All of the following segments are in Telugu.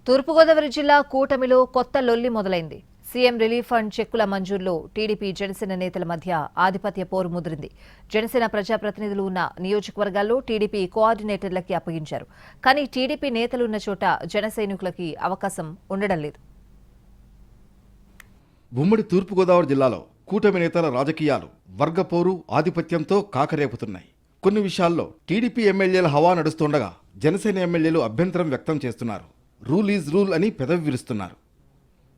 తూర్పుగోదావరి జిల్లా కూటమిలో కొత్త లొల్లి మొదలైంది. సీఎం రిలీఫ్ ఫండ్ చెక్కుల మంజూరులో టీడీపీ జనసేన నేతల మధ్య ఆధిపత్య పోరు ముదిరింది. జనసేన ప్రజాప్రతినిధులు ఉన్న నియోజకవర్గాల్లో టీడీపీ కోఆర్డినేటర్లకి అప్పగించారు. కానీ టీడీపీ నేతలున్న చోట జనసైనికులకి అవకాశం ఉండడం లేదు. ఉమ్మడి తూర్పుగోదావరి జిల్లాలో కూటమి నేతల రాజకీయాలు వర్గపోరు ఆధిపత్యంతో కాకరేపుతున్నాయి. కొన్ని విషయాల్లో టీడీపీ ఎమ్మెల్యేల హవా నడుస్తుండగా జనసేన ఎమ్మెల్యేలు అభ్యంతరం వ్యక్తం చేస్తున్నారు. రూల్ ఈజ్ రూల్ అని పెదవి విరుస్తున్నారు.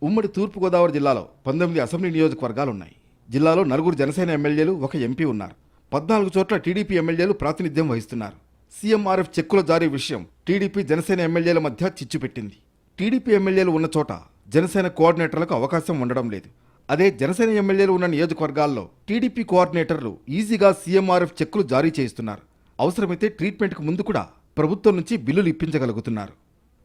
ఉమ్మడి తూర్పుగోదావరి జిల్లాలో 19 అసెంబ్లీ నియోజకవర్గాలున్నాయి. జిల్లాలో 4 జనసేన ఎమ్మెల్యేలు, 1 ఎంపీ ఉన్నారు. 14 చోట్ల టీడీపీ ఎమ్మెల్యేలు ప్రాతినిధ్యం వహిస్తున్నారు. సీఎంఆర్ఎఫ్ చెక్కుల జారీ విషయం టీడీపీ జనసేన ఎమ్మెల్యేల మధ్య చిచ్చు పెట్టింది. టీడీపీ ఎమ్మెల్యేలు ఉన్న చోట జనసేన కోఆర్డినేటర్లకు అవకాశం ఉండడం లేదు. అదే జనసేన ఎమ్మెల్యేలు ఉన్న నియోజకవర్గాల్లో టీడీపీ కోఆర్డినేటర్లు ఈజీగా సీఎంఆర్ఎఫ్ చెక్కులు జారీ చేయిస్తున్నారు. అవసరమైతే ట్రీట్మెంట్కు ముందు కూడా ప్రభుత్వం నుంచి బిల్లులు ఇప్పించగలుగుతున్నారు.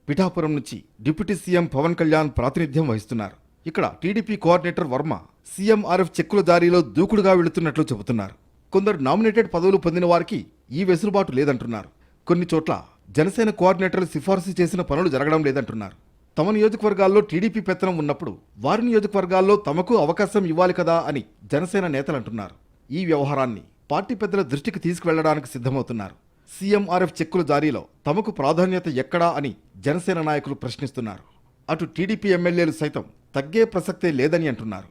పిఠాపురం నుంచి డిప్యూటీ సీఎం పవన్ కళ్యాణ్ ప్రాతినిధ్యం వహిస్తున్నారు. ఇక్కడ టీడీపీ కోఆర్డినేటర్ వర్మ సీఎంఆర్ఎఫ్ చెక్కుల జారీలో దూకుడుగా వెళుతున్నట్లు చెబుతున్నారు. కొందరు నామినేటెడ్ పదవులు పొందిన వారికి ఈ వెసులుబాటు లేదంటున్నారు. కొన్ని చోట్ల జనసేన కోఆర్డినేటర్లు సిఫార్సు చేసిన పనులు జరగడం లేదంటున్నారు. తమ నియోజకవర్గాల్లో టీడీపీ పెత్తనం ఉన్నప్పుడు వారి నియోజకవర్గాల్లో తమకు అవకాశం ఇవ్వాలి కదా అని జనసేన నేతలంటున్నారు. ఈ వ్యవహారాన్ని పార్టీ పెద్దల దృష్టికి తీసుకువెళ్లడానికి సిద్ధమవుతున్నారు. సీఎంఆర్ఎఫ్ చెక్కుల జారీలో తమకు ప్రాధాన్యత ఎక్కడా అని జనసేన నాయకులు ప్రశ్నిస్తున్నారు. అటు టీడీపీ ఎమ్మెల్యేలు సైతం తగ్గే ప్రసక్తే లేదని అంటున్నారు.